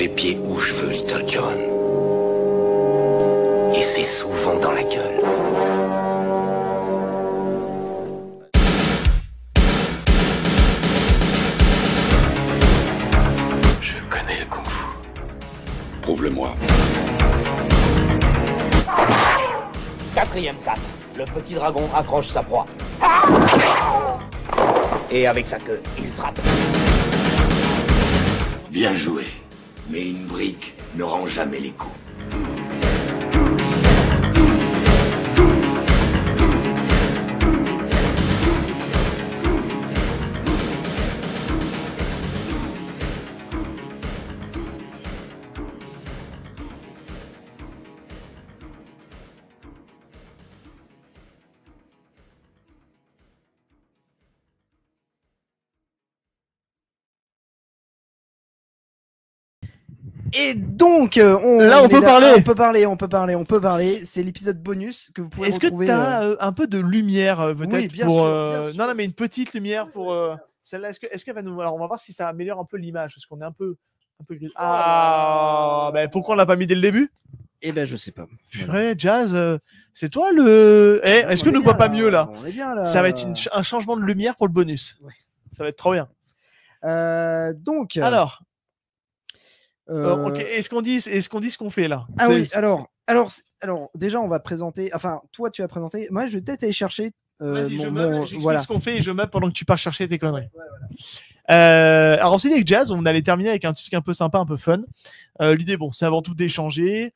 les pieds où je veux, Little John. Et c'est souvent dans la gueule. Je connais le kung-fu. Prouve-le-moi. 4e cap. Le petit dragon accroche sa proie. Et avec sa queue, il frappe. Bien joué. Mais une brique ne rend jamais les coups. Et donc, Là, on peut parler. On peut parler. C'est l'épisode bonus que vous pouvez Est-ce retrouver. que tu as un peu de lumière peut-être Oui, bien pour sûr, bien sûr. Non, mais une petite lumière pour celle-là. Est-ce qu'elle va nous Alors, on va voir si ça améliore un peu l'image parce qu'on est un peu gris. Ah, ben pourquoi on l'a pas mis dès le début? Eh ben, je sais pas. Ouais, Jazz, c'est toi le. Est-ce que nous voit pas mieux là? On est bien là. Ça va être un changement de lumière pour le bonus. Ouais. Ça va être trop bien. Donc. Alors. Ok, est-ce qu'on dit ce qu'on fait là? Ah oui, alors, déjà, on va présenter. Enfin, toi, tu vas présenter. Moi, je vais peut-être aller chercher. Vas-y, j'explique voilà. ce qu'on fait et je meuble pendant que tu pars chercher tes conneries. Ouais, voilà. Alors, on s'est dit avec Jazz, on allait terminer avec un truc un peu sympa, un peu fun. L'idée, bon, c'est avant tout d'échanger.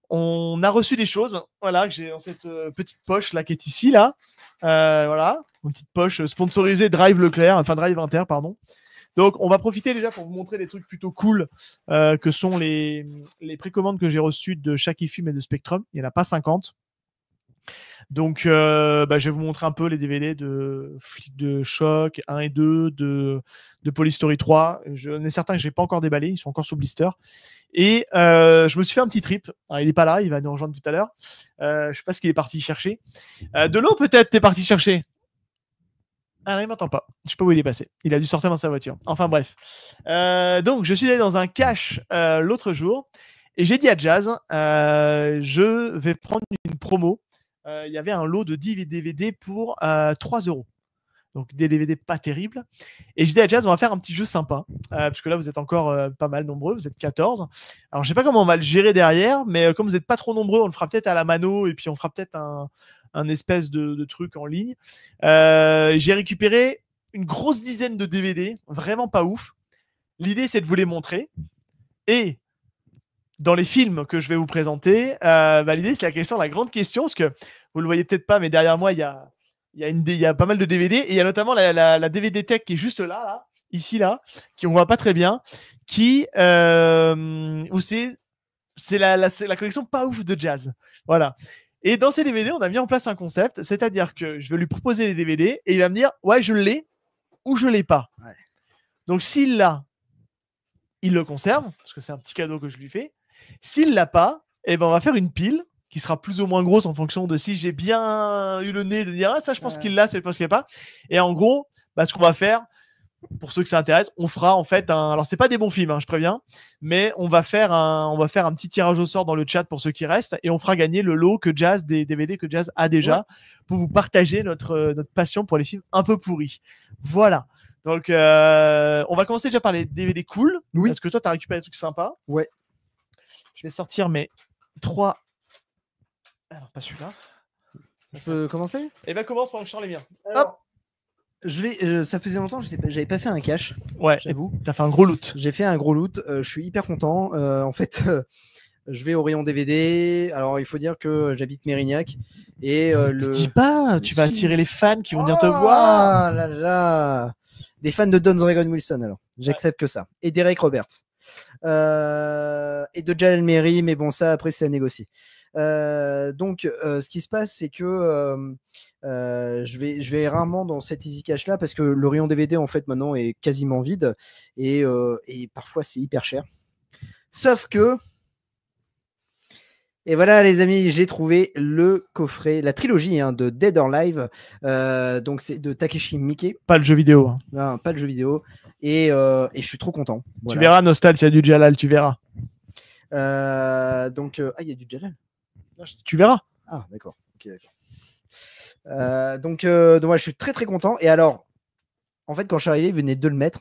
On a reçu des choses, voilà, que j'ai dans cette petite poche là qui est ici là. Voilà, une petite poche sponsorisée Drive Leclerc, enfin Drive Inter, pardon. Donc, on va profiter déjà pour vous montrer des trucs plutôt cool que sont les précommandes que j'ai reçues de Shaki Film et de Spectrum. Il n'y en a pas 50. Donc, je vais vous montrer un peu les DVD de Flic de Choc 1 et 2, de Police Story 3. Je n'ai certain que je n'ai pas encore déballé, ils sont encore sous blister. Et je me suis fait un petit trip. Alors, il n'est pas là, il va nous rejoindre tout à l'heure. Je ne sais pas ce qu'il est parti chercher. De l'eau, peut-être, t'es parti chercher. Ah non, il m'entend pas. Je sais pas où il est passé. Il a dû sortir dans sa voiture. Enfin bref. Donc, je suis allé dans un cache l'autre jour et j'ai dit à Jazz, je vais prendre une promo. Il y avait un lot de 10 DVD pour 3 €. Donc, des DVD pas terribles. Et j'ai dit à Jazz, on va faire un petit jeu sympa. Parce que là, vous êtes encore pas mal nombreux. Vous êtes 14. Alors, je sais pas comment on va le gérer derrière, mais comme vous n'êtes pas trop nombreux, on le fera peut-être à la mano et puis on fera peut-être un espèce de truc en ligne. J'ai récupéré une grosse dizaine de DVD, vraiment pas ouf. L'idée, c'est de vous les montrer. Et dans les films que je vais vous présenter, l'idée, c'est la grande question, parce que vous le voyez peut-être pas, mais derrière moi, il y a pas mal de DVD, et il y a notamment la DVD Tech qui est juste là, ici, là, qui on voit pas très bien, où c'est la collection pas ouf de Jazz. Voilà. Et dans ces DVD, on a mis en place un concept, c'est-à-dire que je vais lui proposer les DVD et il va me dire ouais, je l'ai ou je l'ai pas. Ouais. Donc s'il l'a, il le conserve parce que c'est un petit cadeau que je lui fais. S'il l'a pas, eh ben on va faire une pile qui sera plus ou moins grosse en fonction de si j'ai bien eu le nez de dire ah ça je pense qu'il l'a, c'est parce qu'il n'y a pas. Et en gros, ce qu'on va faire, pour ceux que ça intéresse, on fera en fait alors c'est pas des bons films, je préviens, mais on va faire un petit tirage au sort dans le chat pour ceux qui restent et on fera gagner le lot des DVD que Jazz a déjà pour vous partager notre passion pour les films un peu pourris. Voilà. Donc on va commencer déjà par les DVD cool. Oui. Parce que toi t'as récupéré des trucs sympas. Ouais. Je vais sortir mes 3. Alors pas celui-là. Je peux commencer? Eh ben commence pendant que je sors les miens. Alors... Hop. Ça faisait longtemps que j'avais pas fait un cache. Ouais, j'avoue. T'as fait un gros loot. J'ai fait un gros loot. Je suis hyper content. En fait, je vais au rayon DVD. Alors, il faut dire que j'habite Mérignac. Et Dis pas, tu vas attirer les fans qui vont venir te voir. Ah là là. Des fans de Don Dragon Wilson, alors. J'accepte que ça. Et d'Eric Roberts. Et de Jalal Merri, mais bon, ça, après, c'est à négocier. Donc, ce qui se passe, c'est que je vais rarement dans cet Easy Cash là parce que le rayon DVD en fait maintenant est quasiment vide et parfois c'est hyper cher. Sauf que Et voilà, les amis, j'ai trouvé le coffret, la trilogie hein, de Dead or Alive. Donc, c'est de Takeshi Miike. Pas le jeu vidéo. Hein. Non, pas le jeu vidéo. Et je suis trop content. Voilà. Tu verras, Nostal, s'il y a du Jalal, tu verras. Donc, il y a du Jalal. Tu verras. Ah, d'accord. Ok, d'accord. Donc, ouais, je suis très très content. Et alors, en fait, quand je suis arrivé, il venait de le mettre.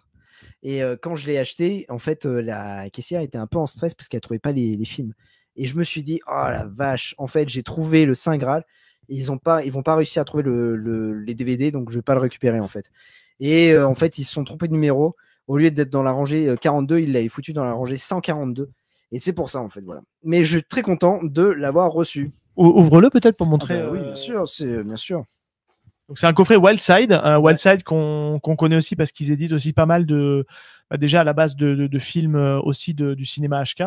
Et quand je l'ai acheté, en fait, la caissière était un peu en stress parce qu'elle ne trouvait pas les films. Et je me suis dit, oh la vache, en fait, j'ai trouvé le Saint Graal. Et ils vont pas réussir à trouver les DVD, donc je ne vais pas le récupérer en fait. Et en fait, ils se sont trompés de numéro. Au lieu d'être dans la rangée 42, ils l'avaient foutu dans la rangée 142. Et c'est pour ça, en fait, voilà. Mais je suis très content de l'avoir reçu. Ouvre-le peut-être pour montrer. Oui, bien sûr, bien sûr. Donc c'est un coffret Wildside, Wildside qu'on connaît aussi parce qu'ils éditent aussi pas mal de, déjà à la base de films aussi du cinéma HK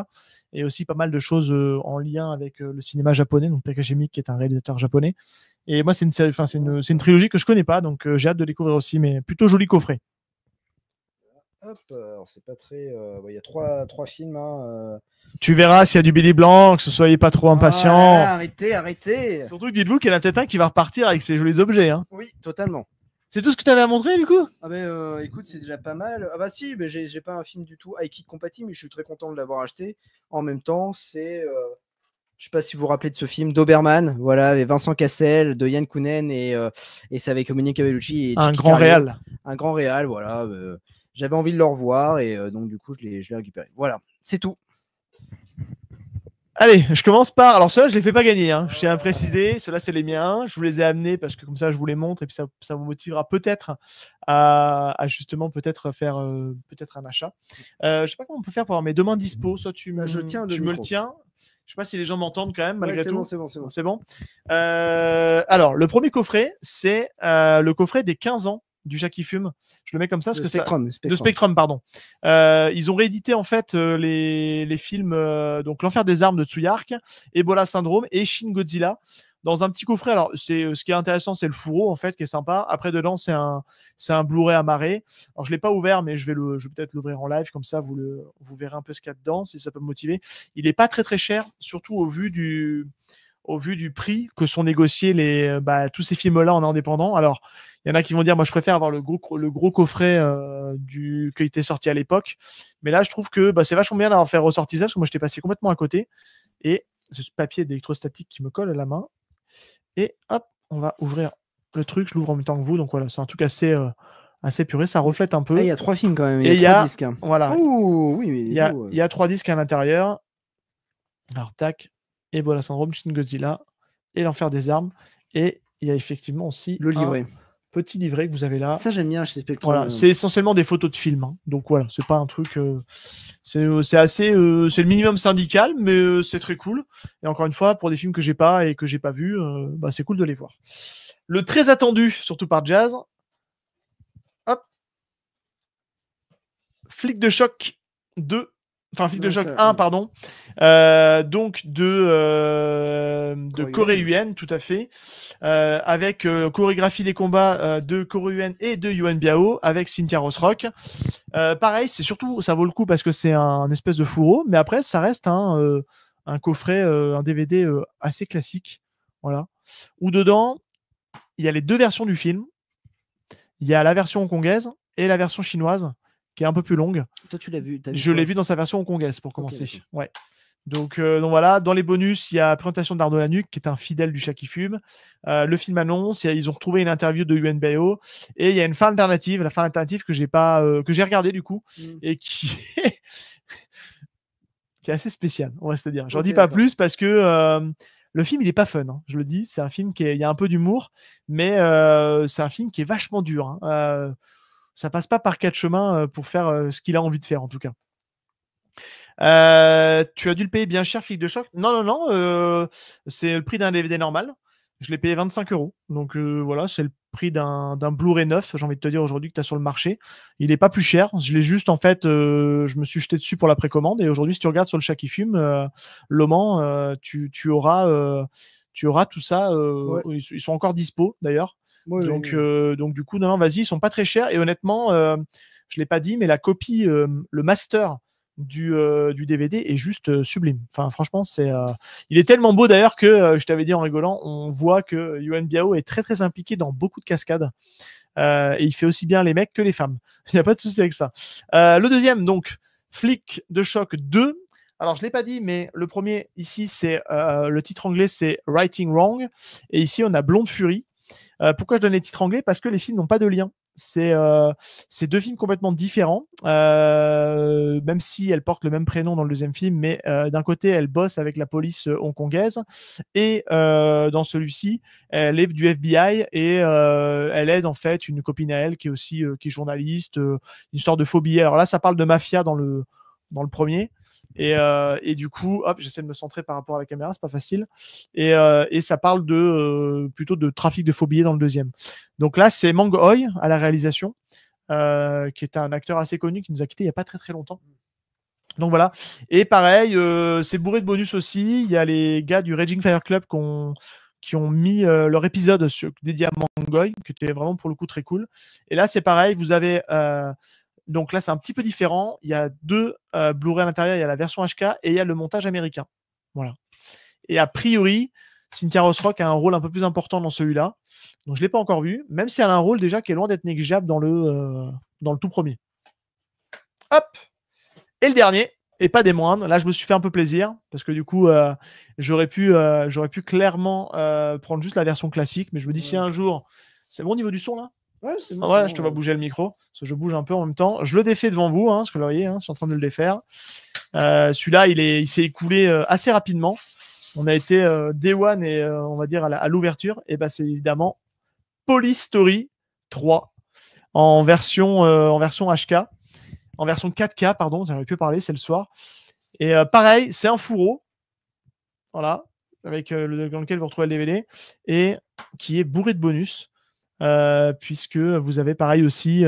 et aussi pas mal de choses en lien avec le cinéma japonais, donc Takashi Miike qui est un réalisateur japonais. Et moi c'est une série, enfin c'est une trilogie que je connais pas, donc j'ai hâte de découvrir aussi, mais plutôt joli coffret. Hop, alors c'est pas très, il y a trois films. Hein, Tu verras s'il y a du Billy Blanc, que ce soyez pas trop impatient. Arrêtez. Surtout que dites-vous qu'il y en a peut-être un qui va repartir avec ses jolis objets. Hein. Oui, totalement. C'est tout ce que tu avais à montrer du coup? Ah ben écoute, c'est déjà pas mal. Ah bah si, mais j'ai pas un film du tout iKid compatible, mais je suis très content de l'avoir acheté. En même temps, c'est, je sais pas si vous vous rappelez de ce film Doberman, voilà, avec Vincent Cassel, de Yann Kounen et c'est avec Monica Bellucci et un Jackie grand Cario. réal. Un grand réal, voilà. J'avais envie de le revoir et donc du coup je l'ai récupéré. Voilà, c'est tout. Allez, je commence par. Alors, ceux-là, je les fais pas gagner. Hein. Je tiens à préciser. Ceux-là, c'est les miens. Je vous les ai amenés parce que comme ça, je vous les montre et puis ça vous motivera peut-être à justement peut-être faire peut-être un achat. Je sais pas comment on peut faire pour avoir mes deux mains dispo. Soit tu me le tiens. Je sais pas si les gens m'entendent quand même malgré tout. C'est bon. C'est bon. Alors, le premier coffret, c'est le coffret des 15 ans du chat qui fume. Je le mets comme ça parce de Spectrum, pardon. Ils ont réédité en fait les films donc L'Enfer des Armes de Tsuyark, Ebola Syndrome et Shin Godzilla dans un petit coffret. Alors ce qui est intéressant, c'est le fourreau en fait qui est sympa. Après dedans c'est un Blu-ray amarré. Alors je l'ai pas ouvert, mais je vais peut-être l'ouvrir en live comme ça vous verrez un peu ce qu'il y a dedans si ça peut me motiver. Il est pas très très cher, surtout au vu du prix que sont négociés tous ces films-là en indépendant. Alors, il y en a qui vont dire, moi, je préfère avoir le gros coffret qui était sorti à l'époque. Mais là, je trouve que c'est vachement bien d'avoir fait ressortir ça, parce que moi, j'étais passé complètement à côté. Et ce papier d'électrostatique qui me colle à la main. Et hop, on va ouvrir le truc. Je l'ouvre en même temps que vous. Donc voilà, c'est un truc assez puré. Ça reflète un peu. Il y a 3 films quand même. Il y a 3 disques. Hein. Voilà. Ouh, oui, mais il y a 3 disques à l'intérieur. Alors, tac. Ebola Syndrome, Shin Godzilla et L'Enfer des Armes. Et il y a effectivement aussi le livret. Petit livret que vous avez là. Ça, j'aime bien chez Spectrum. Voilà, c'est essentiellement des photos de films. Hein. Donc voilà, c'est pas un truc. C'est assez. C'est le minimum syndical, mais c'est très cool. Et encore une fois, pour des films que j'ai pas et que j'ai pas vus, c'est cool de les voir. Le très attendu, surtout par Jazz. Hop. Flic de choc 2. Enfin, Flic de choc 1, pardon. Donc de Corée Yuen, tout à fait. Avec chorégraphie des combats de Corée Yuen et de Yuan Biao avec Cynthia Rothrock. Pareil, c'est surtout, ça vaut le coup parce que c'est un espèce de fourreau, mais après, ça reste un coffret, un DVD assez classique. Voilà. Où dedans, il y a les deux versions du film. Il y a la version hongkongaise et la version chinoise, qui est un peu plus longue. Toi, tu l'as vu, je l'ai vu dans sa version hongkongaise pour commencer. Okay, ouais. Donc voilà, dans les bonus, il y a la présentation d'Arnaud Lanuc, qui est un fidèle du chat qui fume. Le film annonce, ils ont retrouvé une interview de Yuan Biao et il y a une fin alternative, la fin alternative que j'ai regardée du coup et qui est assez spéciale, on va se dire. J'en dis pas plus parce que le film il est pas fun, hein, je le dis. C'est un film il y a un peu d'humour, mais c'est un film qui est vachement dur. Hein. Ça passe pas par 4 chemins pour faire ce qu'il a envie de faire en tout cas. Tu as dû le payer bien cher, Flic de choc? Non. C'est le prix d'un DVD normal. Je l'ai payé 25 €. Donc voilà, c'est le prix d'un Blu-ray neuf, j'ai envie de te dire aujourd'hui que tu as sur le marché. Il n'est pas plus cher. Je l'ai juste en fait, je me suis jeté dessus pour la précommande. Et aujourd'hui, si tu regardes sur le chat qui fume, Loman, tu auras tout ça. Ouais. Ils sont encore dispo d'ailleurs. Ouais, donc du coup, non, vas-y, ils sont pas très chers. Et honnêtement, je l'ai pas dit, mais la copie, le master du DVD est juste sublime. Enfin, franchement, il est tellement beau d'ailleurs que je t'avais dit en rigolant, on voit que Yuan Biao est très très impliqué dans beaucoup de cascades. Et il fait aussi bien les mecs que les femmes. Il n'y a pas de souci avec ça. Le deuxième, donc, Flic de choc 2. Alors, je ne l'ai pas dit, mais le premier, ici, c'est le titre anglais, c'est Writing Wrong. Et ici, on a Blonde Fury. Pourquoi je donne les titres anglais? Parce que les films n'ont pas de lien. C'est deux films complètement différents, même si elles portent le même prénom dans le deuxième film, mais d'un côté, elle bosse avec la police hongkongaise, et dans celui-ci, elle est du FBI, et elle aide en fait une copine à elle qui est aussi qui est journaliste, une histoire de faux billets. Alors là, ça parle de mafia dans le premier. Et du coup, hop, j'essaie de me centrer par rapport à la caméra, c'est pas facile. Et ça parle plutôt de trafic de faux billets dans le deuxième. Donc là, c'est Mang Hoi à la réalisation, qui est un acteur assez connu qui nous a quittés il y a pas très très longtemps. Donc voilà. Et pareil, c'est bourré de bonus aussi. Il y a les gars du Raging Fire Club qui ont mis leur épisode dédié à Mang Hoi, qui était vraiment pour le coup très cool. Et là, c'est pareil, vous avez donc là, c'est un petit peu différent. Il y a deux Blu-ray à l'intérieur. Il y a la version HK et il y a le montage américain. Voilà. Et a priori, Cynthia Rothrock a un rôle un peu plus important dans celui-là. Donc, je ne l'ai pas encore vu, même si elle a un rôle déjà qui est loin d'être négligeable dans le tout premier. Hop. Et le dernier, et pas des moindres. Là, je me suis fait un peu plaisir parce que du coup, j'aurais pu clairement prendre juste la version classique. Mais je me dis, si un jour... C'est bon au niveau du son, là? Ouais, c'est bon. Ouais, je te vois bouger le micro, parce que je bouge un peu en même temps. Je le défais devant vous, parce que vous voyez, je suis en train de le défaire. Celui-là, il s'est écoulé assez rapidement. On a été Day One et on va dire à l'ouverture. Et c'est évidemment Police Story 3 en version HK, en version 4K, pardon, j'aurais pu parler, c'est le soir. Et pareil, c'est un fourreau, voilà, avec dans lequel vous retrouvez le DVD et qui est bourré de bonus. Puisque vous avez pareil aussi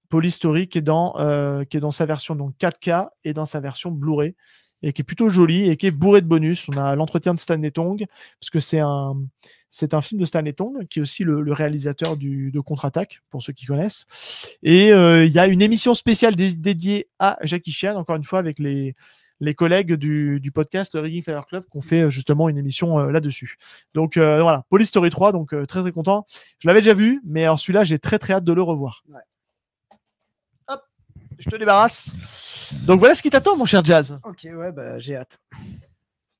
Police Story qui est dans sa version donc 4K et dans sa version Blu-ray et qui est plutôt jolie et qui est bourré de bonus. On a l'entretien de Stanley Tong, parce que c'est un film de Stanley Tong qui est aussi le réalisateur de Contre-Attaque, pour ceux qui connaissent. Et il y a une émission spéciale dédiée à Jackie Chan, encore une fois avec les collègues du podcast le Raging Fire Club qui ont fait justement une émission là-dessus. Donc voilà, Police Story 3, donc très très content. Je l'avais déjà vu, mais alors celui-là, j'ai très très hâte de le revoir. Ouais. Hop, je te débarrasse. Donc voilà ce qui t'attend, mon cher Jazz. Ok, ouais, j'ai hâte.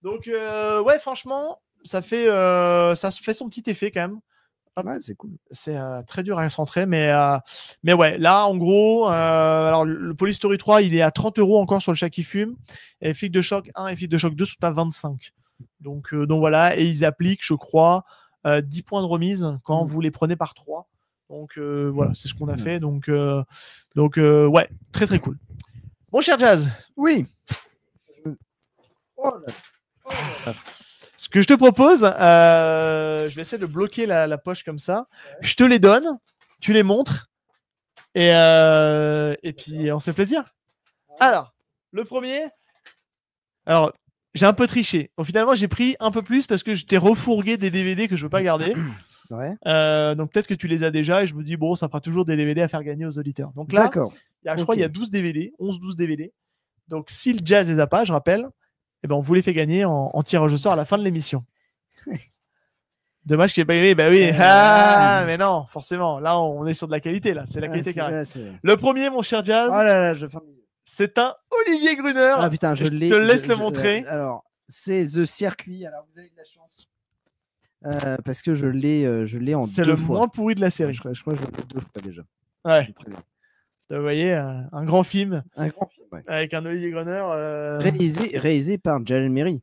Donc ouais, franchement, ça fait son petit effet quand même. Hop. Ouais, c'est cool. C'est très dur à centrer, mais ouais, là en gros, alors le Police Story 3 il est à 30 € encore sur le chat qui fume, et Flic de choc 1 et Flic de choc 2 sont à 25. Donc voilà, et ils appliquent, je crois, 10 points de remise quand vous les prenez par 3. Donc voilà, c'est ce qu'on a fait. Donc ouais, très très cool. Mon cher Jazz. Oui. Oh là. Ce que je te propose, je vais essayer de bloquer la poche comme ça. Je te les donne, tu les montres, et puis on se fait plaisir. Alors, le premier. Alors, j'ai un peu triché. Bon, finalement, j'ai pris un peu plus parce que je t'ai refourgué des DVD que je veux pas garder. Ouais. Donc peut-être que tu les as déjà et je me dis, bon, ça fera toujours des DVD à faire gagner aux auditeurs. Donc là, je crois qu'il y a 12 DVD, 11-12 DVD. Donc si le Jazz les a pas, je rappelle, eh ben, on vous les fait gagner en tirage au sort à la fin de l'émission. Dommage qu'il n'y ait pas gagné. Bah oui, mais non, forcément. Là, on est sur de la qualité. Là, c'est la qualité carrée. Le premier, mon cher Jazz, c'est un Olivier Gruner. Ah putain, je te laisse le montrer. Alors, c'est The Circuit. Alors, vous avez de la chance. Parce que je l'ai en 2 fois. C'est le moins pourri de la série. Je crois que je l'ai 2 fois déjà. Ouais. Très bien. Vous voyez, un grand film. Un grand film, ouais. Avec un Olivier Gruner. Réalisé par Jalal Merhi.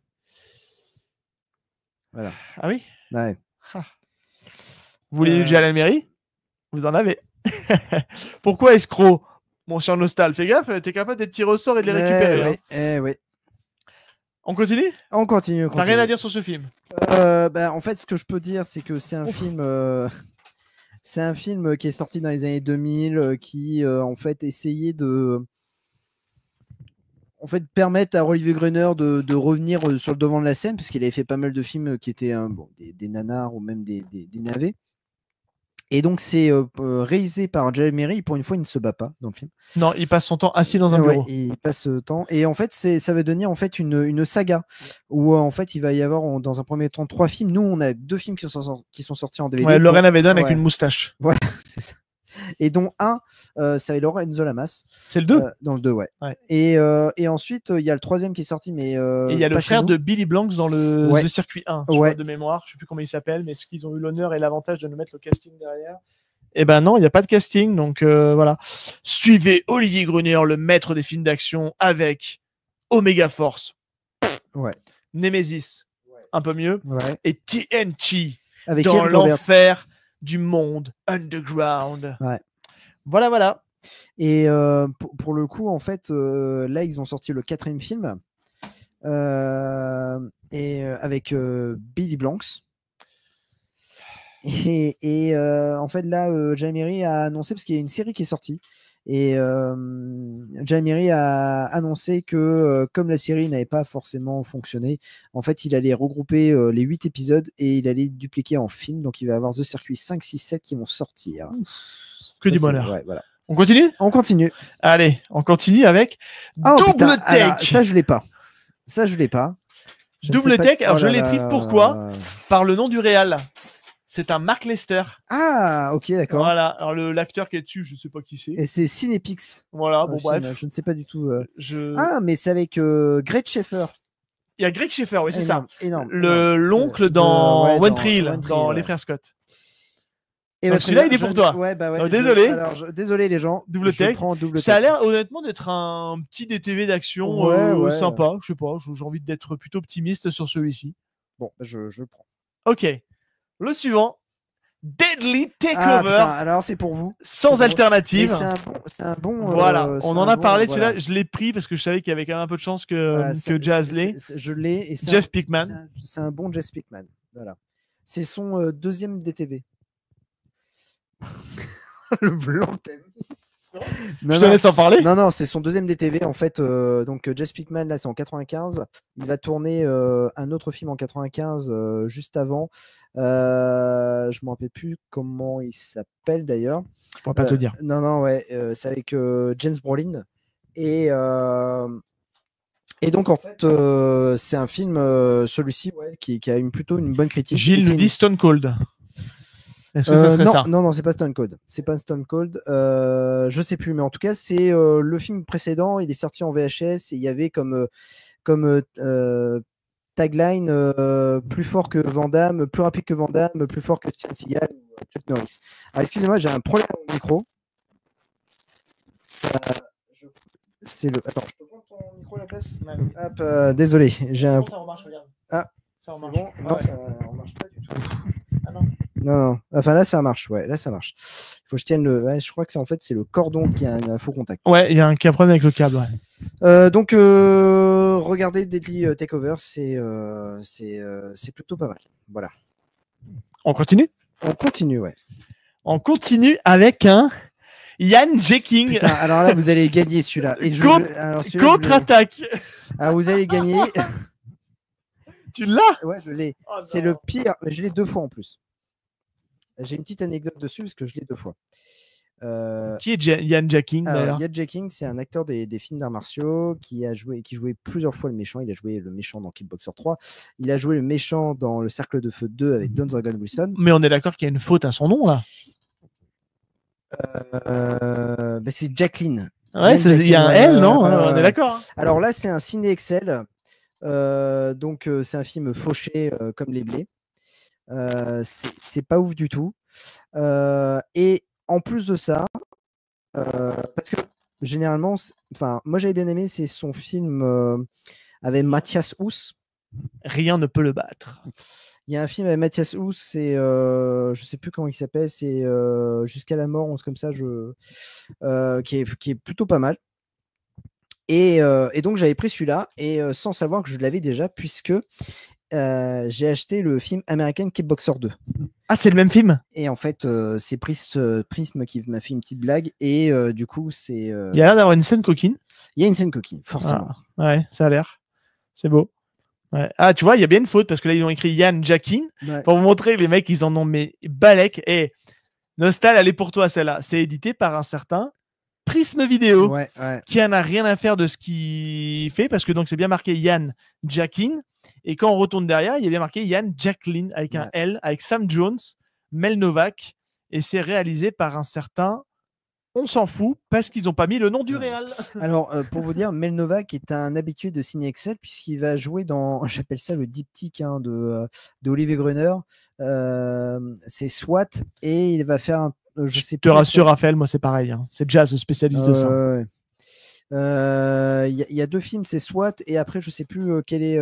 Voilà. Ah oui. Ouais. Vous voulez du Jalal Merhi? Vous en avez. Pourquoi escroc, mon cher Nostal? Fais gaffe, t'es capable d'être tiré au sort et de les récupérer. Oui. On continue? On continue. T'as rien à dire sur ce film? En fait, ce que je peux dire, c'est que c'est un film. C'est un film qui est sorti dans les années 2000, qui en fait essayait de permettre à Olivier Gruner de revenir sur le devant de la scène, parce qu'il avait fait pas mal de films qui étaient des nanars ou même des navets. Et donc, c'est réalisé par Joel Emery. Pour une fois, il ne se bat pas dans le film. Non, il passe son temps assis dans un Ouais, bureau. il passe temps. Et en fait, ça va devenir en fait une saga où en fait, il va y avoir dans un premier temps 3 films. Nous, on a 2 films qui sont sortis en DVD. Ouais, Lorraine Avedon avec ouais. une moustache. Voilà, c'est ça. Et dont un, c'est Lorenzo Lamas. C'est le 2. Dans le 2, ouais. Ouais. Et ensuite, il y a le 3e qui est sorti, mais. Et il y a le pas chez frère nous. de Billy Blanks dans le Ouais. The Circuit 1, je Ouais. crois, de mémoire. Je sais plus comment il s'appelle, mais est-ce qu'ils ont eu l'honneur et l'avantage de nous mettre le casting derrière? Eh ben non, il n'y a pas de casting, donc voilà. Suivez Olivier Gruner, le maître des films d'action, avec Omega Force, Ouais. Nemesis, un peu mieux, Ouais. et TNT, Avec dans Eric Roberts. l'enfer du monde underground. Ouais. Voilà, voilà. Et pour le coup, en fait, là, ils ont sorti le 4e film avec Billy Blanks. Et en fait, là, Joel Emery a annoncé, parce qu'il y a une série qui est sortie, et Joel Emery a annoncé que comme la série n'avait pas forcément fonctionné, en fait, il allait regrouper les 8 épisodes et il allait dupliquer en film. Donc, il va y avoir The Circuit 5, 6, 7 qui vont sortir. Que Ça, du c'est- bonheur. ouais, voilà. On continue? On continue. Allez, on continue avec Oh, Double putain, Take. alors, ça, je l'ai pas. Ça, je l'ai pas. Je ne Double sais pas- Take, alors oh je là l'ai là pris là pourquoi là là. par le nom du réal. C'est un Mark Lester. Ah, ok, d'accord. Voilà, alors l'acteur qui est dessus, je sais pas qui c'est. Et c'est Cinepix. Voilà, le bon film, bref. Je ne sais pas du tout. Je... Ah, mais c'est avec Greg Schaeffer. Il y a Greg Schaeffer, oui, c'est ça. Énorme. L'oncle De- dans ouais, One dans Tree Hill, One Tree dans Hill, Les ouais. Frères Scott. Et Donc bah, celui-là, très il est bien. pour toi. Ouais, bah ouais. Donc, désolé. Désolé les gens. Double je take. prends double Ça a take. l'air honnêtement d'être un petit DTV d'action Ouais. sympa. Je sais pas, j'ai envie d'être plutôt optimiste sur celui-ci. Bon, bah, je le prends. Ok. Le suivant, Deadly Ah, Takeover, putain, alors c'est pour vous. sans c'est pour- alternative. Mais c'est un bon. Voilà, c'est on un en a bon, parlé de voilà. celui-là. Je l'ai pris parce que je savais qu'il y avait quand même un peu de chance que, Voilà, que Jazz l'ait. je l'ai. Et c'est Jeff un- Pickman. C'est un bon Jeff Pickman. Voilà. C'est son 2e DTV. Le blanc thème. Je te laisse en parler. Non, c'est son 2e DTV en fait. Donc Jess Pickman, là, c'est en 95. Il va tourner un autre film en 95 juste avant. Je me rappelle plus comment il s'appelle d'ailleurs. Je pourrais pas te dire. Non, ouais, c'est avec James Brolin. Et donc en fait, c'est un film, celui-ci, ouais, qui a plutôt une bonne critique. Et Gilles c'est nous une- dit Stone Cold. Est-ce que ça serait non, ça? non, c'est pas Stone Cold. C'est pas Stone Cold. Je sais plus, mais en tout cas, c'est le film précédent. Il est sorti en VHS et il y avait comme tagline plus fort que Van Damme, plus rapide que Van Damme, plus fort que Steven Seagal ou Chuck Norris. Alors, excusez-moi, j'ai un problème avec mon micro. C'est le. Attends, je peux prendre ton micro à la place? Hop, désolé, j'ai un. Ça remarche, regarde. Ah, ça c'est remarche. bon. Non, Ouais. ça marche pas du tout. Ah non. Non. Enfin là, ça marche. Ouais, là, ça marche. Il faut que je tienne le. Ouais, je crois que c'est le cordon qui a un faux contact. Ouais, il y a un problème avec le câble. Ouais. Donc, regardez Deadly Takeover, c'est plutôt pas mal. Voilà. On continue? On continue, ouais. On continue avec un Ian Jeking. Putain, alors là, vous allez gagner celui-là. Et alors, celui-là, je Contre-attaque. alors, vous allez gagner. Tu l'as? Ouais, je l'ai. Oh, C'est non. le pire. Mais je l'ai 2 fois en plus. J'ai une petite anecdote dessus parce que je l'ai 2 fois. Qui est Ian Jeking Alors, d'ailleurs? Ian Jeking, c'est un acteur des films d'arts martiaux qui jouait plusieurs fois le méchant. Il a joué le méchant dans Kickboxer 3. Il a joué le méchant dans Le Cercle de Feu 2 avec Don Dragon Wilson. Mais on est d'accord qu'il y a une faute à son nom là. C'est Jacqueline. Ouais, Ian il y a un Jeking, L, non? ouais, On est d'accord. Hein. Alors là, c'est un ciné Excel. Donc, c'est un film fauché comme les blés. C'est pas ouf du tout. Et en plus de ça, parce que généralement, moi j'avais bien aimé, c'est son film avec Mathias Huss. Rien ne peut le battre. Il y a un film avec Mathias Huss, c'est je sais plus comment il s'appelle, c'est Jusqu'à la mort, ou comme ça, qui est plutôt pas mal. Et donc j'avais pris celui-là et sans savoir que je l'avais déjà, puisque j'ai acheté le film American Kickboxer 2. Ah, c'est le même film? Et en fait, c'est Prism qui m'a fait une petite blague. Et du coup, c'est. Il y a l'air d'avoir une scène coquine. Il y a une scène coquine, forcément. Ah, ouais, ça a l'air. C'est beau. Ouais. Ah, tu vois, il y a bien une faute parce que là, ils ont écrit Ian Jeking Ouais. pour vous montrer que les mecs, ils en ont mis balèque. Et Nostal, elle est pour toi celle-là. C'est édité par un certain Prisme Vidéo, Ouais, ouais. qui en a rien à faire de ce qu'il fait, parce que donc c'est bien marqué Yann Jackin, et quand on retourne derrière, il y a bien marqué Yann Jacklin avec un L, avec Sam Jones, Mel Novak, et c'est réalisé par un certain, on s'en fout, parce qu'ils n'ont pas mis le nom du réal. Alors, pour vous dire, Mel Novak est un habitué de Ciné Excel puisqu'il va jouer dans, j'appelle ça le diptyque de Olivier Gruner. C'est SWAT et il va faire un. Je te rassure, Raphaël, moi c'est pareil. Hein. C'est Jazz, le spécialiste de ça. Ouais. Y a 2 films, c'est SWAT et après je sais plus quel est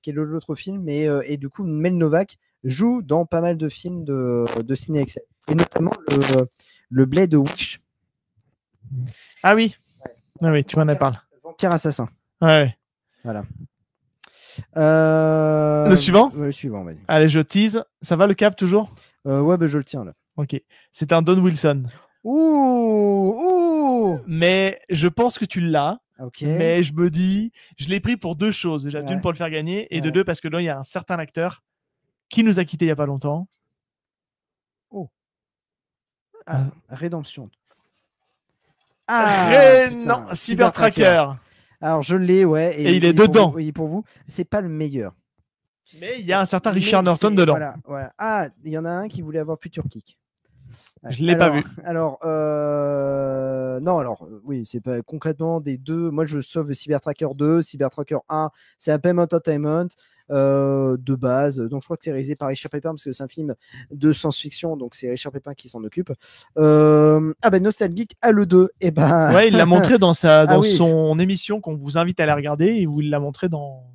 l'autre film et du coup Mel Novak joue dans pas mal de films de Ciné Excel et notamment le Blade Witch. Ah oui. Ouais. Ah oui, tu m'en as parlé. Vampire assassin. Ouais. Voilà. Le suivant. Le suivant, vas-y. Allez, je tease. Ça va le cap toujours? Ouais, bah, je le tiens là. Ok. C'est un Don Wilson. Ouh. Mais je pense que tu l'as. Ok. Mais je me dis, je l'ai pris pour 2 choses. Déjà, d'une pour le faire gagner et de 2 parce que là, il y a un certain acteur qui nous a quittés il n'y a pas longtemps. Oh. Ah, Rédemption. Non, Cyber Tracker. Alors je l'ai, ouais. Et il est dedans. Oui, pour vous, c'est pas le meilleur. Mais il y a un certain Richard Norton dedans. Voilà. Ah, il y en a un qui voulait avoir Future Kick. Je l'ai pas vu. Alors, non, alors, oui, c'est pas concrètement des 2. Moi, je sauve Cyber Tracker 2, Cyber Tracker 1, c'est un Payment Entertainment de base. Donc, je crois que c'est réalisé par Richard Pepin parce que c'est un film de science-fiction. Donc, c'est Richard Pepin qui s'en occupe. Nostalgique à le 2. Et ben... Ouais, il l'a montré dans son émission qu'on vous invite à aller regarder et où il l'a montré dans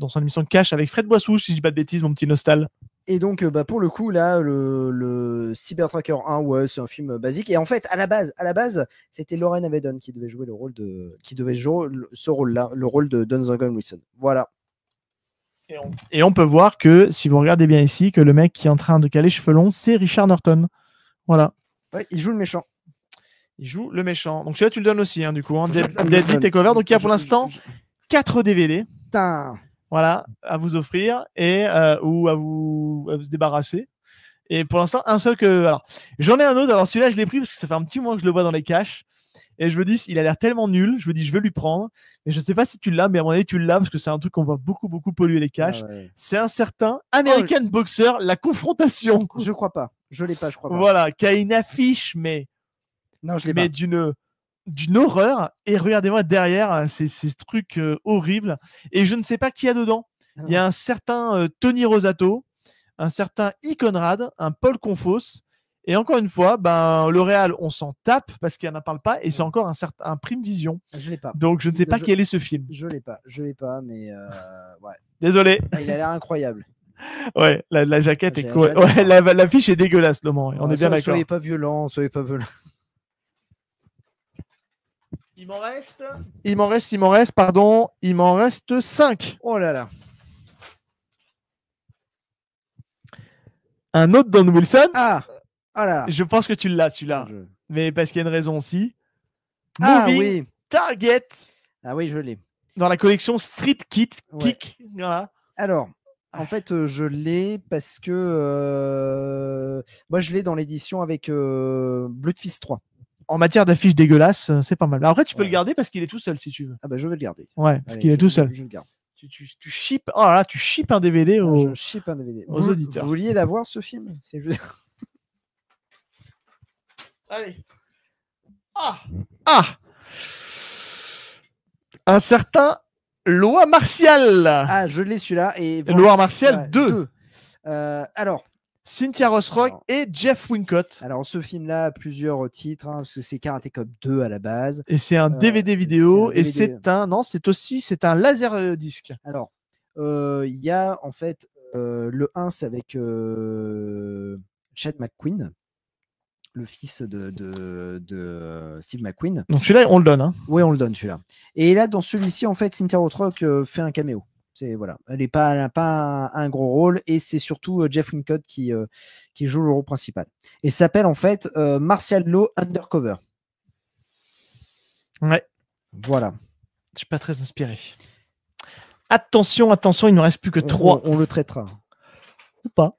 son émission de Cash avec Fred Boissouche, si je dis pas de bêtises, mon petit Nostal. Et donc, pour le coup, là, le Cyber Tracker 1, ouais, c'est un film basique. Et en fait, à la base, c'était Lauren Avedon qui devait jouer ce rôle-là, le rôle de Don Zagon Wilson. Voilà. Et on peut voir que, si vous regardez bien ici, que le mec qui est en train de caler cheveux longs, c'est Richard Norton. Voilà. Ouais, il joue le méchant. Donc celui-là, tu le donnes aussi, hein, du coup. Hein. Deadly Takeover. Donc il y a pour l'instant 4 DVD. Putain. Voilà, à vous offrir et ou à vous se débarrasser. Et pour l'instant, un seul que. Alors, j'en ai un autre. Alors celui-là, je l'ai pris parce que ça fait un petit moment que je le vois dans les caches. Et je me dis, il a l'air tellement nul. Je me dis, je vais lui prendre. Et je ne sais pas si tu l'as, mais à mon avis, tu l'as parce que c'est un truc qu'on va beaucoup polluer les caches. Ah ouais. C'est un certain American Boxer, La Confrontation. Je crois pas. Je l'ai pas, je crois pas. Voilà, qui a une affiche, mais d'une horreur. Et regardez-moi derrière ces trucs horribles. Et je ne sais pas qui y a dedans. Il y a un certain Tony Rosato, un certain E. Conrad, un Paul Confos. Et encore une fois, le Réal, on s'en tape parce qu'il n'en parle pas. Et c'est encore un Prime Vision. Je l'ai pas. Donc je ne sais pas quel est ce film. Je l'ai pas, mais ouais. Désolé. Il a l'air incroyable. Ouais, la jaquette est cool. Ouais, l'affiche est dégueulasse, Laurent. On est bien d'accord. Soyez pas violent. Il m'en reste 5. Oh là là. Un autre Don Wilson. Ah là. Je pense que tu l'as, celui-là. Mais parce qu'il y a une raison aussi. Oui. Target. Ah oui, je l'ai. Dans la collection Street Kick. Voilà. Alors, en fait, je l'ai parce que moi, je l'ai dans l'édition avec Blood Fist 3. En matière d'affiches dégueulasses, c'est pas mal. Après, tu peux le garder parce qu'il est tout seul si tu veux. Ah je vais le garder. Ouais, parce qu'il est tout seul. Je le garde. Tu shippes. Oh là là, tu shippes un DVD je ship un DVD aux auditeurs. Vous vouliez la voir ce film? C'est juste... Allez. Un certain Loi Martial. Ah, je l'ai celui-là. Et Loi Martial 2. Alors. Cynthia Rothrock et Jeff Wincott. Alors, ce film-là a plusieurs titres, parce que c'est Karate Cop 2 à la base. Et c'est un DVD vidéo, et c'est un laser disque. Alors, il y a en fait le 1, c'est avec Chad McQueen, le fils de Steve McQueen. Donc celui-là, on le donne. Hein. Oui, on le donne celui-là. Et là, dans celui-ci, en fait, Cynthia Rothrock fait un caméo. Voilà. Elle n'a pas un gros rôle et c'est surtout Jeff Wincott qui joue le rôle principal. Et ça s'appelle en fait Martial Law Undercover. Ouais. Voilà. Je suis pas très inspiré. Attention, il ne reste plus que 3. On le traitera. Ou pas.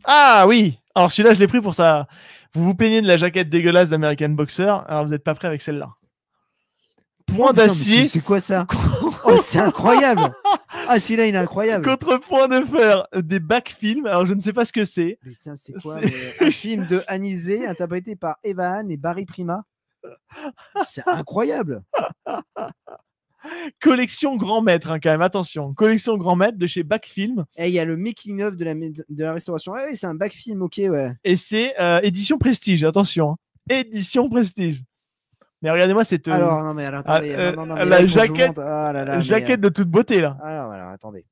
Ah oui. Alors celui-là, je l'ai pris pour ça. Vous vous plaignez de la jaquette dégueulasse d'American Boxer. Alors vous n'êtes pas prêt avec celle-là. Point Oh, putain, mais d'acier c'est quoi ça? Oh, c'est incroyable! Ah, celui-là, il est incroyable. contre point de fer des backfilms. Alors je ne sais pas ce que c'est. Mais tiens, c'est quoi? C'est- Un film de Anisé interprété par Eva Hahn et Barry Prima. C'est incroyable. Collection grand maître, hein, quand même. Attention. Collection grand maître de chez Backfilm. Et il y a le making of de la restauration. Ah oui, c'est un back film, ok, ouais. Et c'est édition prestige. Attention. Hein. Édition prestige. Mais regardez-moi cette Alors, non, mais alors, attendez. Non, mais la là, il faut que je vous jaquette, montre. Ah là là, mais, jaquette de toute beauté là. alors, attendez.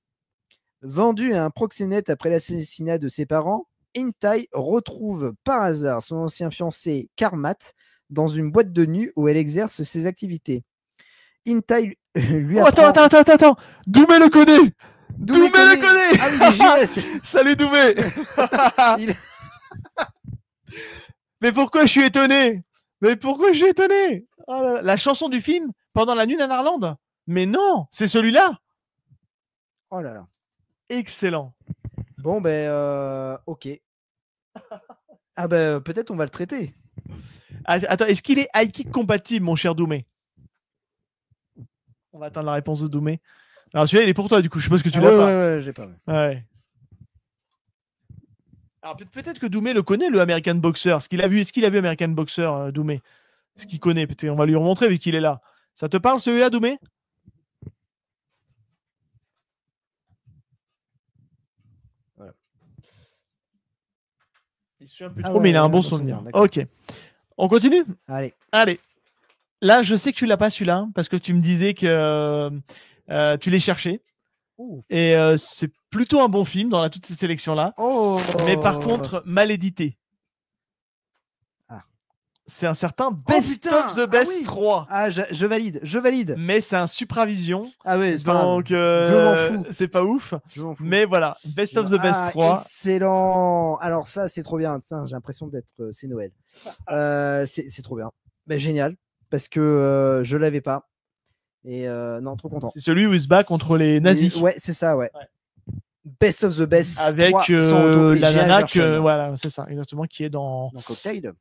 Vendu à un proxénète après l'assassinat de ses parents, In-Tai retrouve par hasard son ancien fiancé Karmat dans une boîte de nuit où elle exerce ses activités. In-Tai lui Oh, apprend... attends. Doumé le connaît. Doumé le connaît. connaît. Ah oui, les JS. Salut Doumé. Il- Mais pourquoi je suis étonné? Mais pourquoi je suis étonné? Oh là là. La chanson du film Pendant la nuit en Irlande? Mais non, c'est celui-là. Oh là là. Excellent. Bon, ben, ok. Ah ben, peut-être on va le traiter. Attends, est-ce qu'il est high kick compatible, mon cher Doumé? On va attendre la réponse de Doumé. Alors celui-là, il est pour toi, du coup. Je suppose que tu l'as pas. Ouais, j'ai pas. Ouais. Ouais. Alors peut-être que Doumé le connaît, le American Boxer. Est-ce qu'il a vu American Boxer, Doumé? Ce qu'il connaît, peut-être. On va lui remontrer vu qu'il est là. Ça te parle celui-là, Doumé? Voilà. Il suit un peu Ah trop, ouais, mais il a un ouais, bon bon souvenir. souvenir, d'accord. Ok. On continue? Allez. Allez. Là, je sais que tu l'as pas celui-là parce que tu me disais que tu l'as cherché. Ouh. Et c'est plutôt un bon film dans toutes ces sélections-là. Oh. Mais par contre, mal édité. Ah. C'est un certain Best putain. of the Best Ah oui. 3. Ah, je valide. Mais c'est un Supravision. Ah oui, c'est pas grave. Donc, Je m'en fous. c'est pas ouf. Je m'en fous. Mais voilà, Best of the Best 3. Excellent. Alors ça, c'est trop bien. Putain, j'ai l'impression d'être... c'est Noël. C'est trop bien. Ben, génial. Parce que je l'avais pas. Et non, trop content. C'est celui où il se bat contre les nazis. Ouais, c'est ça, ouais. Best of the Best. Avec 3, sans retour. Et la G.I. nana Gershon. voilà, c'est ça, exactement, qui est dans. Dans Cocktail.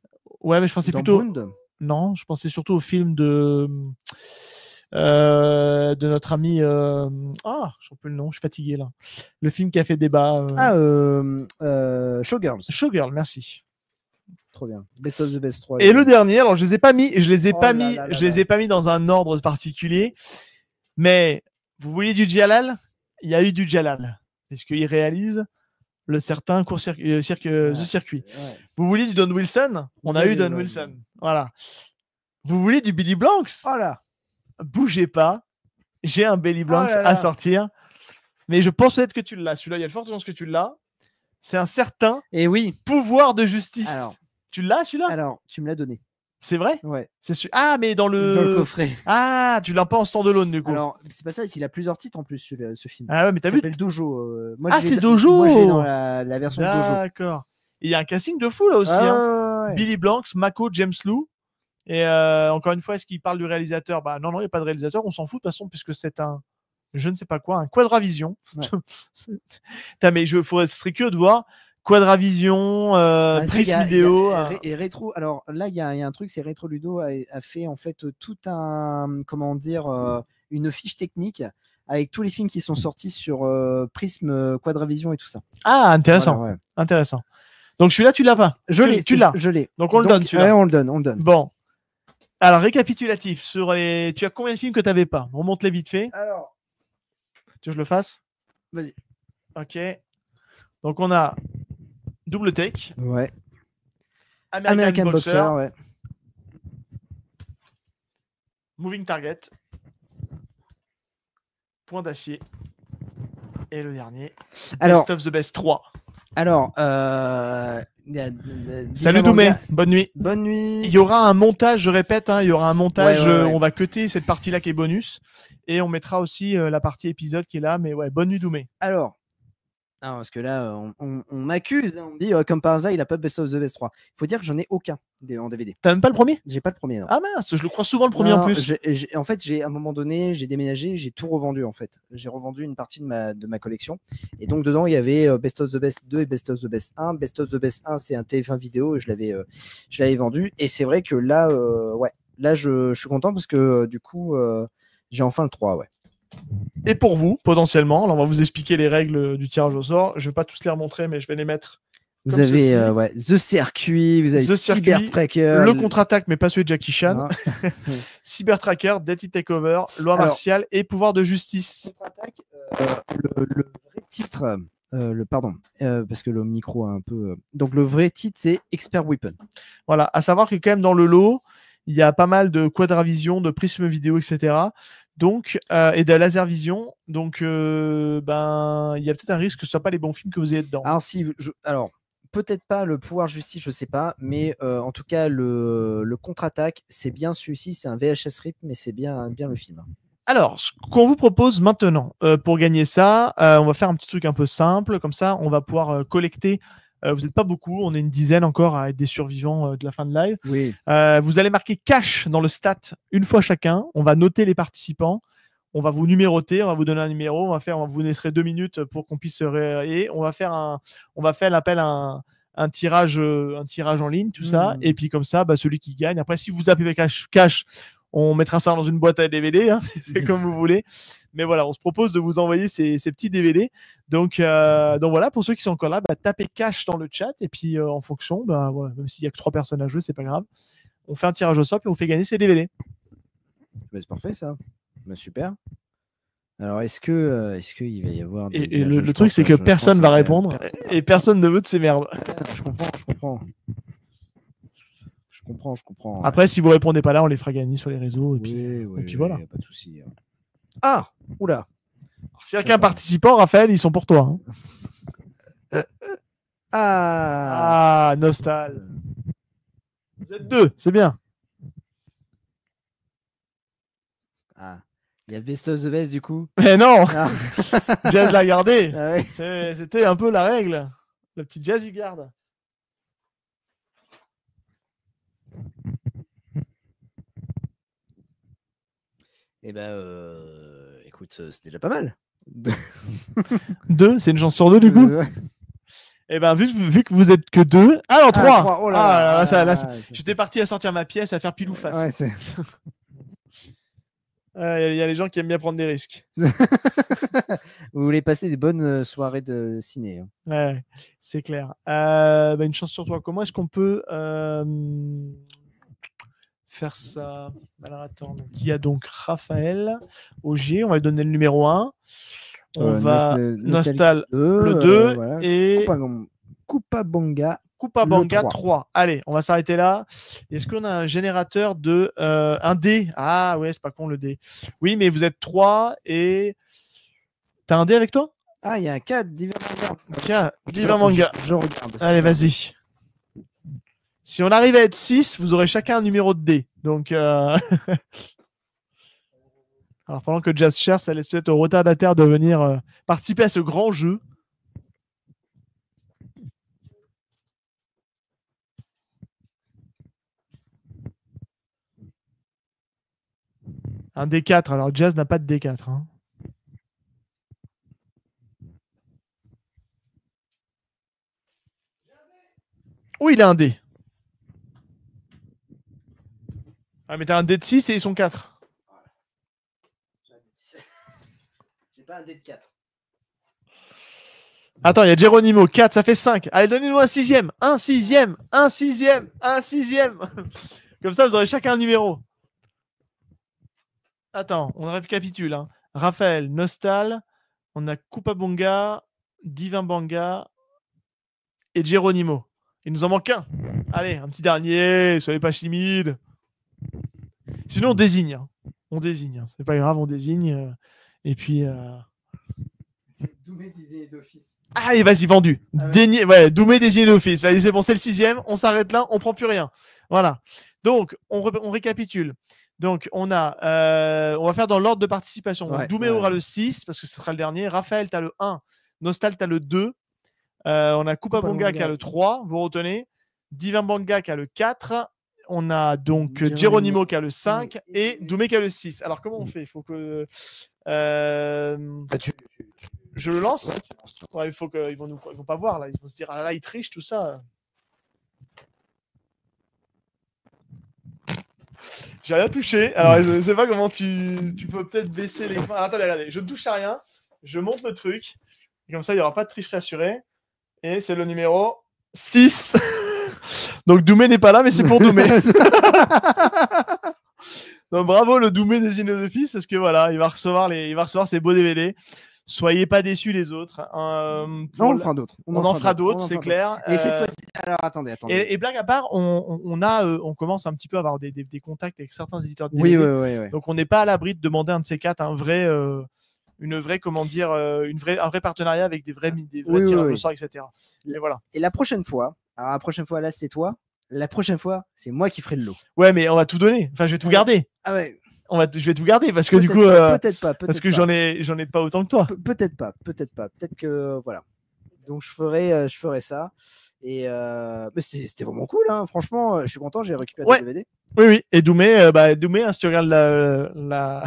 Ouais, mais je pensais Dans plutôt. Bond. Non, je pensais surtout au film de notre ami. Ah, je ne sais plus le nom, je suis fatigué là. Le film qui a fait débat. Showgirls. Showgirl, merci. Trop bien. Best of the Best 3. Et le dernier, alors je les ai pas mis, je les ai Oh pas là mis, là là je les ai pas mis dans un ordre particulier. Mais vous voulez du Jalal? Il y a eu du Jalal, puisqu'il réalise le certain The Circuit. Ouais. Vous vouliez du Don Wilson? On a eu Don Wilson. Voilà. Vous voulez du Billy Blanks? Oh là. Bougez pas. J'ai un Billy Blanks là là. à sortir. Mais je pense peut-être que tu l'as. Celui-là, il y a de fortes chances que tu l'as. C'est un certain Et oui. pouvoir de justice. Alors. Tu l'as, celui-là? Alors, tu me l'as donné. C'est vrai? Ouais. Ah, mais dans Dans le le coffret. Ah, tu l'as pas en stand-alone, du coup. Alors, c'est pas ça, il a plusieurs titres en plus, ce film. Ah ouais, mais t'as Il vu? s'appelle Dojo. Moi, Ah, je l'ai c'est dans- Dojo. Moi, je l'ai dans la version Dojo. D'accord. Il y a un casting de fou là aussi. hein. Ouais. Billy Blanks, Mako, James Lou. Et encore une fois, est-ce qu'il parle du réalisateur? Bah non, il n'y a pas de réalisateur. On s'en fout de toute façon, puisque c'est un, je ne sais pas quoi, un Quadravision. Ouais. Putain, mais ce serait curieux de voir Quadravision, Ah, ça, Prism y a- Vidéo. y a- et Rétro. Alors là, il y a un truc, c'est Rétro Ludo a fait en fait tout un, comment dire, une fiche technique avec tous les films qui sont sortis sur Prism, Quadravision et tout ça. Ah, intéressant. Voilà, ouais. Intéressant. Donc celui-là, tu l'as pas. Je l'ai. Tu l'as. Je l'ai. Donc on le donne, celui-là. Ouais, on le donne. Bon. Alors, récapitulatif. Sur les... Tu as combien de films que tu n'avais pas? Remonte-les vite fait. Alors, Tu veux que je le fasse? vas-y. Ok. Donc, on a Double Take, Ouais. American Boxer, ouais. Moving Target, Point d'Acier, et le dernier, Alors, Best of the Best 3. alors, Salut Doumé, bonne nuit. Bonne nuit. Il y aura un montage, je répète, il y aura un montage, Ouais. on va cutter cette partie-là qui est bonus, et on mettra aussi la partie épisode qui est là, mais ouais, bonne nuit Doumé. Alors, Ah, parce que là, on m'accuse, hein, on me dit comme par hasard, il a pas Best of the Best 3. Il faut dire que j'en ai aucun en DVD. T'as même pas le premier? J'ai pas le premier. Non. Ah mince, je le crois souvent le premier en Non, plus. en fait, à un moment donné, j'ai déménagé, j'ai tout revendu en fait. J'ai revendu une partie de ma collection. Et donc dedans, il y avait Best of the Best 2 et Best of the Best 1. Best of the Best 1, c'est un TF1 vidéo et je l'avais vendu. Et c'est vrai que là, ouais, là, je suis content parce que du coup, j'ai enfin le 3, ouais. Et pour vous, potentiellement, alors on va vous expliquer les règles du tirage au sort. Je vais pas tous les remontrer, mais je vais les mettre. Vous comme avez ceci. ouais, The Circuit, vous avez The Circuit, Cyber Tracker, le contre-attaque, mais pas celui de Jackie Chan. hein. Cyber Tracker, Deadly Takeover, Loi Alors, martiale et pouvoir de justice. Contre-attaque, le vrai titre, pardon, parce que le micro a un peu. Donc le vrai titre, c'est Expert Weapon. Voilà, à savoir que quand même dans le lot, il y a pas mal de quadravision, de prisme vidéo, etc. Donc, et de laser vision. Donc, il y a peut-être un risque que ce ne soit pas les bons films que vous ayez dedans. Alors, peut-être pas le pouvoir justice, je sais pas, mais en tout cas, le contre-attaque, c'est bien celui-ci, c'est un VHS RIP, mais c'est bien le film. Alors, ce qu'on vous propose maintenant, pour gagner ça, on va faire un petit truc un peu simple. Comme ça, on va pouvoir collecter. Vous n'êtes pas beaucoup, on est une dizaine encore à être des survivants de la fin de live. Oui. Vous allez marquer cash dans le stat une fois chacun. On va noter les participants. On va vous numéroter, on va vous donner un numéro. On va vous laisser 2 minutes pour qu'on puisse se réveiller. On va faire l'appel à un tirage en ligne, tout ça. Et puis comme ça, celui qui gagne. Après, si vous appelez cash, on mettra ça dans une boîte à DVD. Hein. C'est comme vous voulez. Mais voilà, on se propose de vous envoyer ces petits DVD. Donc voilà, pour ceux qui sont encore là, tapez cash dans le chat. Et puis en fonction, voilà, même s'il n'y a que 3 personnes à jouer, c'est pas grave. On fait un tirage au sort et on fait gagner ces DVD. C'est parfait ça. Super. Alors est-ce qu'il va y avoir des... Et le truc, c'est que personne va répondre et personne ne veut de ces merdes. Je comprends. Après, si vous répondez pas là, on les fera gagner sur les réseaux. Et puis voilà. Pas de souci. Ah, oula. Si quelqu'un participant, Raphaël, ils sont pour toi. Hein. Ah, Nostal. Vous êtes 2, c'est bien. Il y a Best of the Best du coup. Mais non. Jazz l'a gardé. Ah ouais. C'était un peu la règle. Le petit Jazz, il garde. Eh écoute, c'est déjà pas mal. 2, c'est une chance sur 2 du coup. Eh ben, vu que vous êtes que 2. Ah non, 3. Oh là là, j'étais parti à sortir ma pièce, à faire pile ou face. Ouais, il y a les gens qui aiment bien prendre des risques. Vous voulez passer des bonnes soirées de ciné. Hein. Ouais, c'est clair. Une chance sur 3. Comment est-ce qu'on peut faire ça? Alors attends, il y a donc Raphaël Augier, on va lui donner le numéro 1. On va Nostal le 2 voilà. et Coupabonga 3. Allez, on va s'arrêter là. Est-ce qu'on a un générateur de un dé? Ah ouais, c'est pas con le dé. Oui, mais vous êtes 3 et t'as un dé avec toi? Ah, il y a un 4 Diva Manga. Je regarde. Allez, vas-y. Si on arrive à être 6, vous aurez chacun un numéro de dé. Donc alors pendant que Jazz cherche, ça laisse peut-être au retardataire de venir participer à ce grand jeu. Un D4. Alors Jazz n'a pas de D4. Hein. Oui, il a un D. Ah, mais t'as un D de 6 et ils sont 4. J'ai pas un dé de 4. Attends, il y a Geronimo, 4, ça fait 5. Allez, donnez-nous un 6e. Un 6e. Un 6e. Un 6e. Comme ça, vous aurez chacun un numéro. Attends, on récapitule. Hein. Raphaël, Nostal, on a Coupabonga, Divin Banga et Geronimo. Il nous en manque un. Allez, un petit dernier, soyez pas timides. Sinon, on désigne. Hein. On désigne. Hein. C'est pas grave, on désigne. Et puis... Doumé désigné d'office. Allez, vas-y, vendu. Ah ouais. Doumé désigné d'office. Vas-y, c'est bon, c'est le 6e. On s'arrête là, on prend plus rien. Voilà. Donc, on récapitule. Donc, on va faire dans l'ordre de participation. Donc, Doumé aura le 6 parce que ce sera le dernier. Raphaël, tu as le 1. Nostal, tu as le 2. On a Kupabonga qui a le 3, vous retenez. Divambanga qui a le 4. On a donc Geronimo qui a le 5 et Doumé qui a le 6. Alors, comment on fait? Il faut que. Je le lance. Ouais, il faut qu'ils vont pas voir là. Ils vont se dire ah là, ils trichent tout ça. J'ai rien touché. Alors, je sais pas comment tu peux peut-être baisser l'écran. Alors, attendez, regardez. Je ne touche à rien. Je monte le truc. Et comme ça, il n'y aura pas de tricherie assurée. Et c'est le numéro 6. Donc, Doumé n'est pas là, mais c'est pour Doumé. Donc, bravo le Doumé des Inno de Fils, parce que voilà, il va recevoir ses beaux DVD. Soyez pas déçus les autres. Non, on en fera d'autres. On en fera d'autres, c'est clair. Et cette fois-ci, alors attendez. Et blague à part, on commence un petit peu à avoir des contacts avec certains éditeurs de DVD. Oui. Donc on n'est pas à l'abri de demander un de ces quatre un vrai partenariat avec des vrais tirages au sort, etc. Et voilà. Et la prochaine fois, alors la prochaine fois là c'est toi. La prochaine fois, c'est moi qui ferai le lot. Ouais, mais on va tout donner. Enfin, je vais tout garder. Ah ouais. Je vais tout garder parce que du coup, peut-être pas. Parce que j'en ai pas autant que toi. Peut-être pas. Peut-être que voilà. Donc je ferai ça. Et c'était vraiment cool, hein. Franchement, je suis content. J'ai récupéré des DVD. Oui. Et Doumé, hein, si tu regardes la.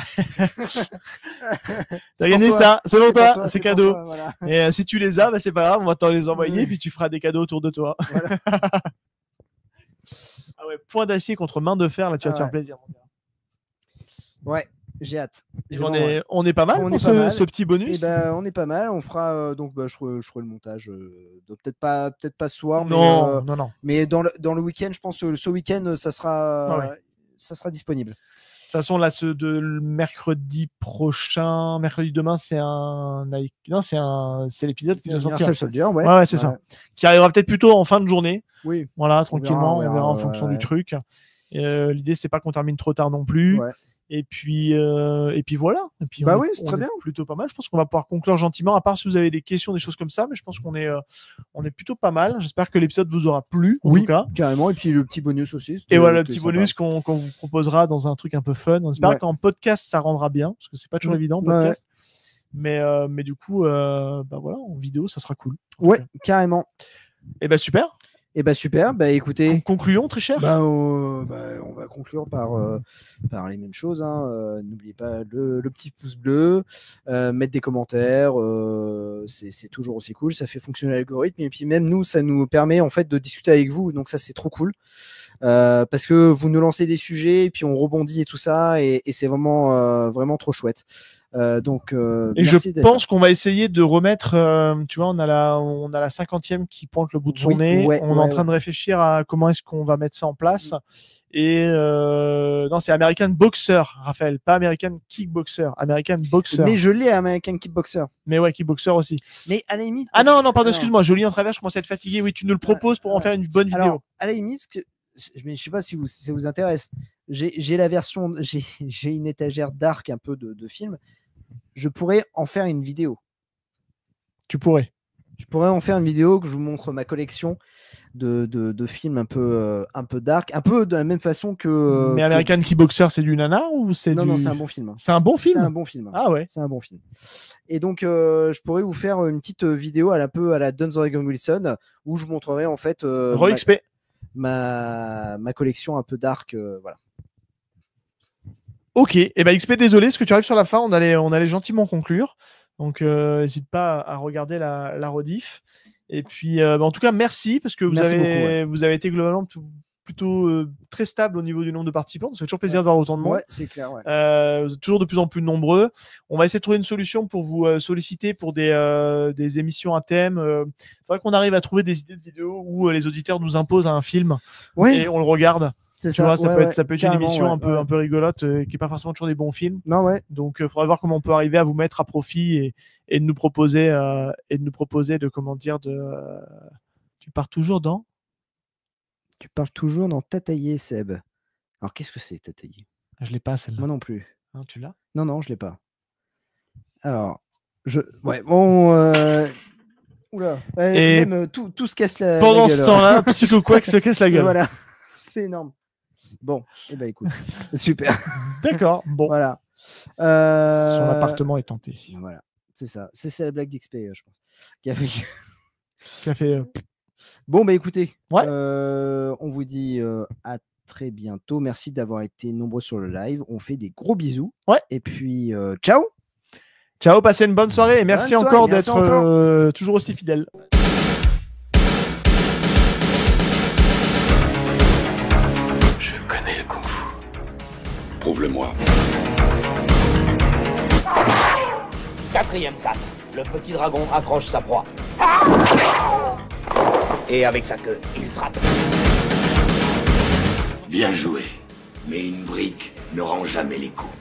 T'as gagné ça. C'est pour toi. C'est cadeau. Toi, voilà. Et si tu les as, c'est pas grave. On va t'en les envoyer. Puis tu feras des cadeaux autour de toi. Voilà. Ah ouais, point d'acier contre main de fer. Là, tu vas te faire plaisir. Mon gars. Ouais, j'ai hâte. On est pas mal pour ce petit bonus. On est pas mal. On fera je ferai le montage. Peut-être pas ce soir, non. Mais dans le week-end, je pense ce week-end, ça sera disponible. De toute façon, là, le mercredi prochain, mercredi demain, c'est l'épisode qui va sortir. Soldier, c'est ça. Qui arrivera peut-être plutôt en fin de journée. Oui. Voilà, tranquillement, on verra en fonction du truc. L'idée, c'est pas qu'on termine trop tard non plus. Ouais. Et puis voilà. Et puis c'est très bien. Plutôt pas mal. Je pense qu'on va pouvoir conclure gentiment, à part si vous avez des questions, des choses comme ça. Mais je pense qu'on est plutôt pas mal. J'espère que l'épisode vous aura plu. En tout cas. Carrément. Et puis le petit bonus aussi. Et voilà, le petit bonus qu'on vous proposera dans un truc un peu fun. On espère qu'en podcast, ça rendra bien. Parce que c'est pas toujours évident, en podcast. Mais du coup, voilà, en vidéo, ça sera cool. Ouais, carrément. Et super. Super, écoutez. Concluons, très cher. On va conclure par les mêmes choses. Hein. N'oubliez pas le petit pouce bleu, mettre des commentaires, c'est toujours aussi cool. Ça fait fonctionner l'algorithme et puis même nous, ça nous permet en fait de discuter avec vous. Donc ça, c'est trop cool parce que vous nous lancez des sujets et puis on rebondit et tout ça et c'est vraiment trop chouette. Et je pense qu'on va essayer de remettre, tu vois, on a la 50e qui pointe le bout de son nez. On est en train de réfléchir à comment est-ce qu'on va mettre ça en place. Et non, c'est American Boxer, Raphaël, pas American Kickboxer, American Boxer. Mais je l'ai American Kickboxer. Mais ouais, Kickboxer aussi. Mais à la limite. Ah non, pardon, excuse-moi, je lis en travers, je commence à être fatigué. Oui, tu nous le proposes pour en faire une bonne vidéo. Alors, à la limite, mais je sais pas si ça vous intéresse. J'ai la version, j'ai une étagère dark un peu de films. Je pourrais en faire une vidéo. Tu pourrais. Je pourrais en faire une vidéo que je vous montre ma collection de films un peu dark, un peu de la même façon que. Mais American Kickboxer, c'est du nanar ou c'est Non, c'est un bon film. C'est un bon film. C'est un bon film. Ah ouais. C'est un bon film. Et donc, je pourrais vous faire une petite vidéo à la Don Regan Wilson où je montrerai en fait ma collection un peu dark, voilà. Ok, et XP, désolé, parce que tu arrives sur la fin, on allait gentiment conclure. Donc, n'hésite pas à regarder la rediff. Et puis, en tout cas, merci, parce que vous avez été globalement plutôt très stable au niveau du nombre de participants. Ça fait toujours plaisir de voir autant de monde. Ouais, c'est clair. Ouais. Vous êtes toujours de plus en plus nombreux. On va essayer de trouver une solution pour vous solliciter pour des émissions à thème. Il faudrait qu'on arrive à trouver des idées de vidéos où les auditeurs nous imposent un film et on le regarde. Tu vois, ça peut être une émission un peu rigolote qui n'est pas forcément toujours des bons films. Non, ouais. Donc, il faudra voir comment on peut arriver à vous mettre à profit et de nous proposer de comment dire Tu pars toujours dans Tataillé, Seb. Alors, qu'est-ce que c'est, Tataillé? Je l'ai pas, celle-là. Moi non plus. Non, tu l'as? Non, je l'ai pas. Alors, bon. Oula. Et même tout se casse la pendant gueule. Ce temps-là, Psycho Quack se casse la gueule. Voilà. C'est énorme. Bon, écoute, super. D'accord, bon. Voilà. Son appartement est tenté. Voilà. C'est ça. C'est la blague d'XP, je pense. Qui a fait... Qui a fait. Bon, bah écoutez, Ouais. on vous dit à très bientôt. Merci d'avoir été nombreux sur le live. On fait des gros bisous. Ouais. Et puis, ciao. Ciao, passez une bonne soirée et merci Bonne soirée, encore merci d'être encore. toujours aussi fidèle. Je connais le kung-fu. Prouve-le-moi. 4e 4. Le petit dragon accroche sa proie. Et avec sa queue, il frappe. Bien joué. Mais une brique ne rend jamais les coups.